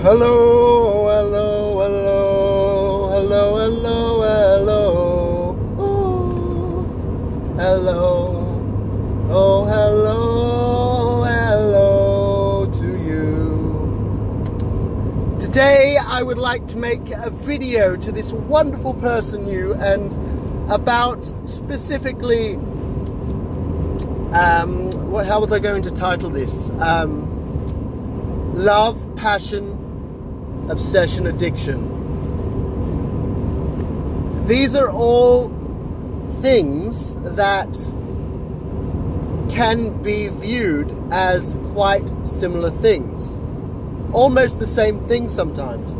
Hello, hello, hello, hello, hello, hello, oh, hello, oh, hello, hello to you. Today I would like to make a video to this wonderful person you and about specifically, how was I going to title this? Love, passion, obsession, addiction. These are all things that can be viewed as quite similar things. Almost the same thing sometimes.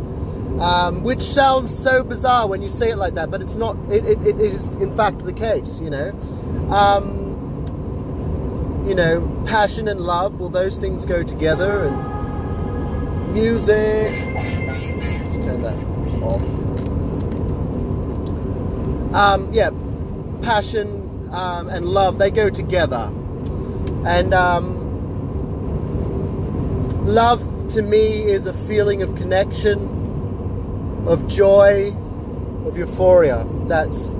Which sounds so bizarre when you say it like that, but it's not. It is in fact the case, you know. Passion and love, well, those things go together, and music, let's turn that off. Yeah, passion and love, they go together. And love to me is a feeling of connection, of joy, of euphoria. There's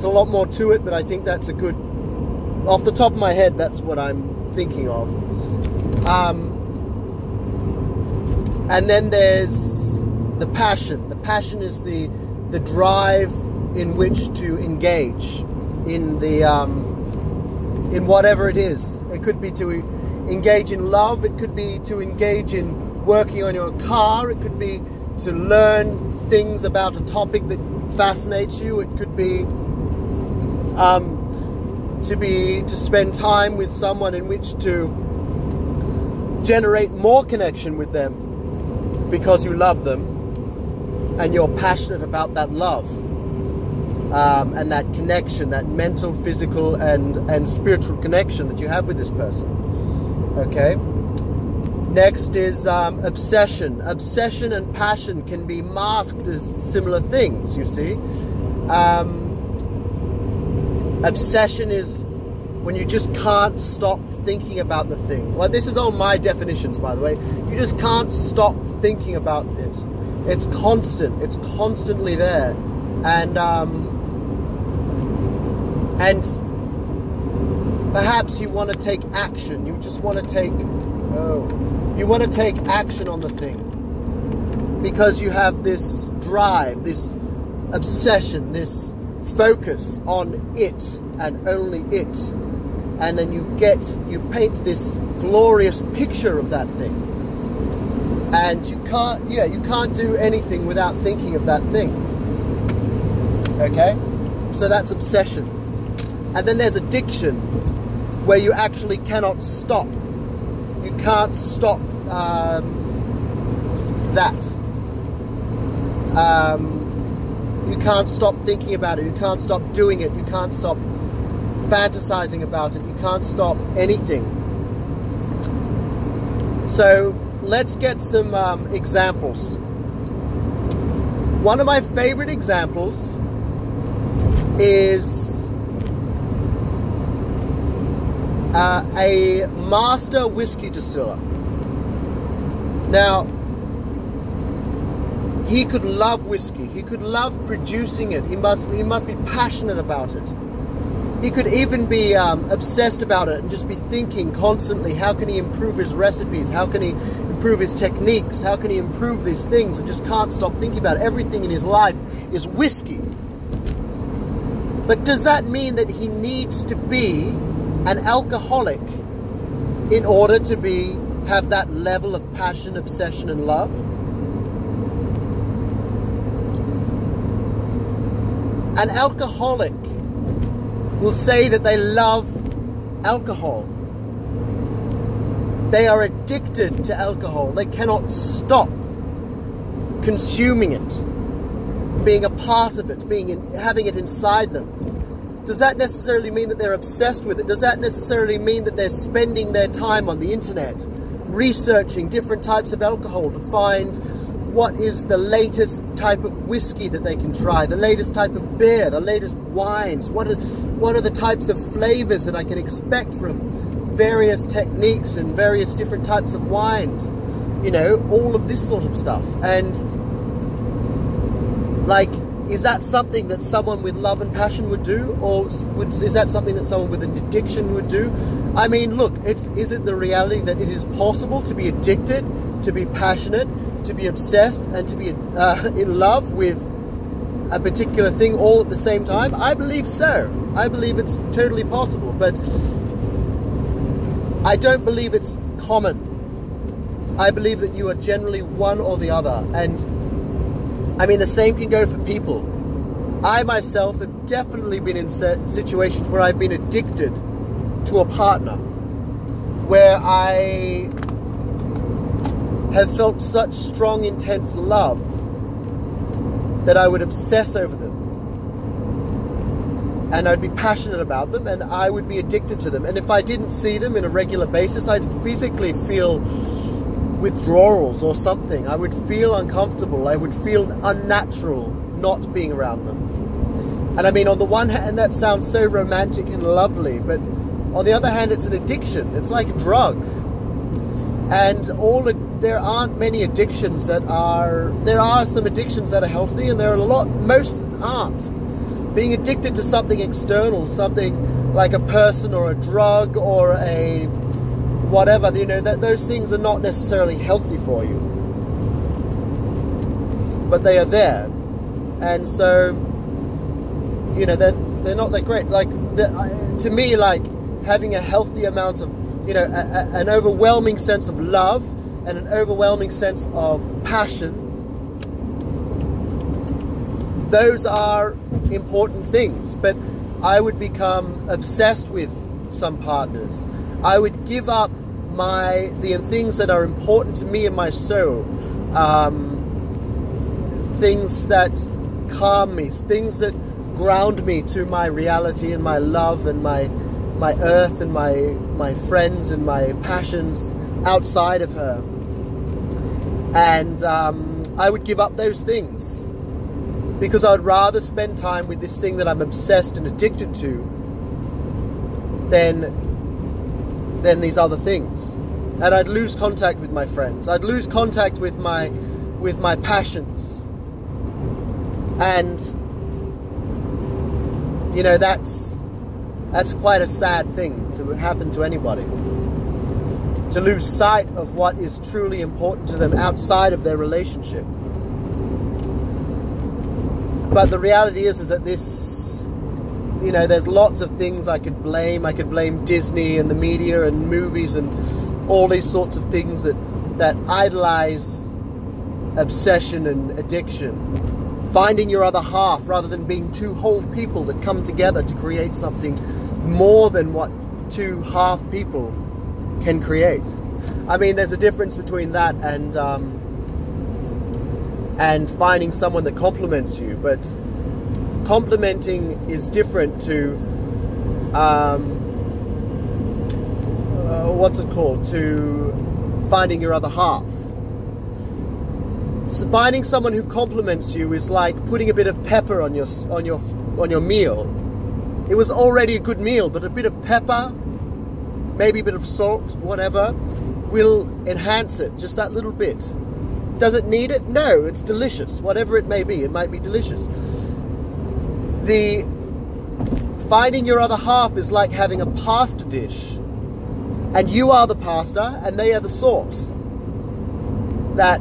a lot more to it, but I think that's a good, off the top of my head, that's what I'm thinking of. And then there's the passion. The passion is the drive in which to engage in in whatever it is. It could be to engage in love. It could be to engage in working on your car. It could be to learn things about a topic that fascinates you. It could be to spend time with someone in which to generate more connection with them, because you love them and you're passionate about that love and that connection, that mental, physical and spiritual connection that you have with this person. Okay. Next is obsession. Obsession and passion can be masked as similar things, you see. Obsession is when you just can't stop thinking about the thing. Well, this is all my definitions, by the way. You just can't stop thinking about it. It's constant. It's constantly there. And perhaps you want to take action. You just want to take, you want to take action on the thing. Because you have this drive, this obsession, this focus on it and only it. And then you paint this glorious picture of that thing. And you can't do anything without thinking of that thing. Okay? So that's obsession. And then there's addiction, where you actually cannot stop. You can't stop that. You can't stop thinking about it. You can't stop doing it. You can't stop fantasizing about it. You can't stop anything. So let's get some examples. One of my favorite examples is a master whiskey distiller. Now, he could love whiskey. He could love producing it. He must be passionate about it. He could even be obsessed about it and just be thinking constantly, how can he improve his recipes? How can he improve his techniques? How can he improve these things? And just can't stop thinking about it. Everything in his life is whiskey. But does that mean that he needs to be an alcoholic in order to have that level of passion, obsession, and love? An alcoholic will say that they love alcohol. They are addicted to alcohol. They cannot stop consuming it, being a part of it, having it inside them. Does that necessarily mean that they're obsessed with it? Does that necessarily mean that they're spending their time on the internet researching different types of alcohol to find what is the latest type of whiskey that they can try, the latest type of beer, the latest wines? What are the types of flavors that I can expect from various techniques and various different types of wines? you know, all of this sort of stuff. And like, is that something that someone with love and passion would do, or is that something that someone with an addiction would do? I mean, look, is it the reality that it is possible to be addicted, to be passionate, to be obsessed, and to be in love with a particular thing all at the same time? I believe so. I believe it's totally possible, but I don't believe it's common. I believe that you are generally one or the other. And I mean, the same can go for people. I myself have definitely been in situations where I've been addicted to a partner, where I have felt such strong, intense love that I would obsess over them. And I'd be passionate about them, and I would be addicted to them. And if I didn't see them in a regular basis, I'd physically feel withdrawals or something. I would feel uncomfortable. I would feel unnatural not being around them. And I mean, on the one hand, that sounds so romantic and lovely, but on the other hand, it's an addiction. It's like a drug. And there aren't many addictions that are... There are some addictions that are healthy, and there are most aren't. Being addicted to something external, something like a person or a drug or a whatever, you know, those things are not necessarily healthy for you. But they are there. And so, you know, they're not that great. Like, to me, like, having a healthy amount of, you know, an overwhelming sense of love and an overwhelming sense of passion, those are important things. But I would become obsessed with some partners. I would give up the things that are important to me and my soul, things that calm me, things that ground me to my reality and my love and my earth and my friends and my passions outside of her. And I would give up those things because I'd rather spend time with this thing that I'm obsessed and addicted to than these other things. And I'd lose contact with my friends. I'd lose contact with my passions. And you know, that's quite a sad thing to happen to anybody. To lose sight of what is truly important to them outside of their relationship. But the reality is that this, you know, there's lots of things I could blame. I could blame Disney and the media and movies and all these sorts of things that idolize obsession and addiction. Finding your other half rather than being two whole people that come together to create something more than what two half people can create. I mean, there's a difference between that and finding someone that complements you, but complementing is different to what's it called? To finding your other half. So finding someone who complements you is like putting a bit of pepper on your meal. It was already a good meal, but a bit of pepper, maybe a bit of salt, whatever, will enhance it just that little bit. Does it need it? No, it's delicious. Whatever it may be, it might be delicious. The finding your other half is like having a pasta dish, and you are the pasta and they are the sauce. That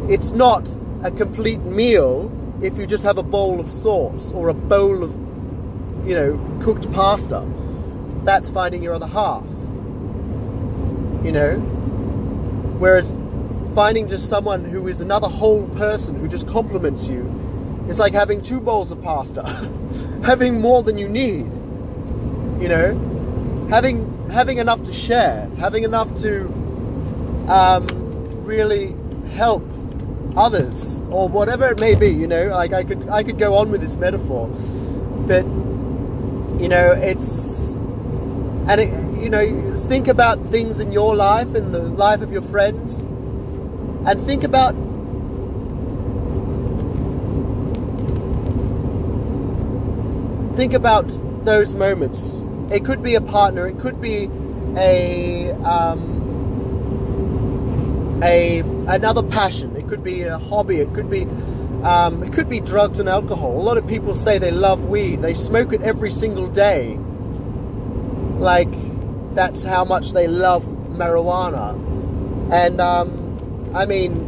it's not a complete meal if you just have a bowl of sauce or a bowl of, you know, cooked pasta. That's finding your other half, you know. Whereas finding just someone who is another whole person who just complements you is like having 2 bowls of pasta, having more than you need, you know, having enough to share, having enough to really help others or whatever it may be, you know. Like I could go on with this metaphor, but you know, you know, think about things in your life and the life of your friends, and think about those moments. It could be a partner, it could be another passion. It could be a hobby. It could be drugs and alcohol. A lot of people say they love weed. They smoke it every single day. Like, that's how much they love marijuana. And I mean,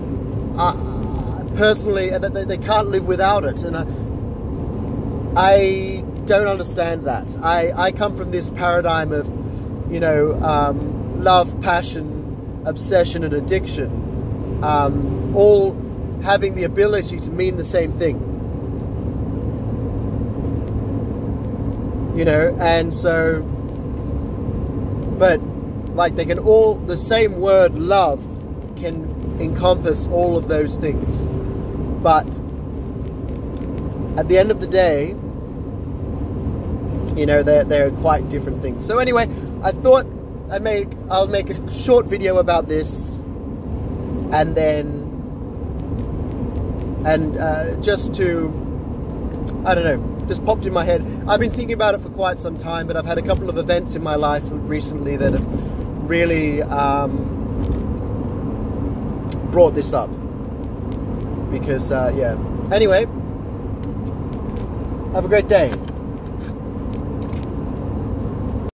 personally, they can't live without it. And I don't understand that. I come from this paradigm of, love, passion, obsession, and addiction, all having the ability to mean the same thing. And so, but like they can all, the same word love can encompass all of those things. But at the end of the day, they're quite different things. So anyway, I thought I'll make a short video about this, and then just to, I don't know, just popped in my head. I've been thinking about it for quite some time, but I've had a couple of events in my life recently that have really brought this up. Because, yeah. Anyway, have a great day.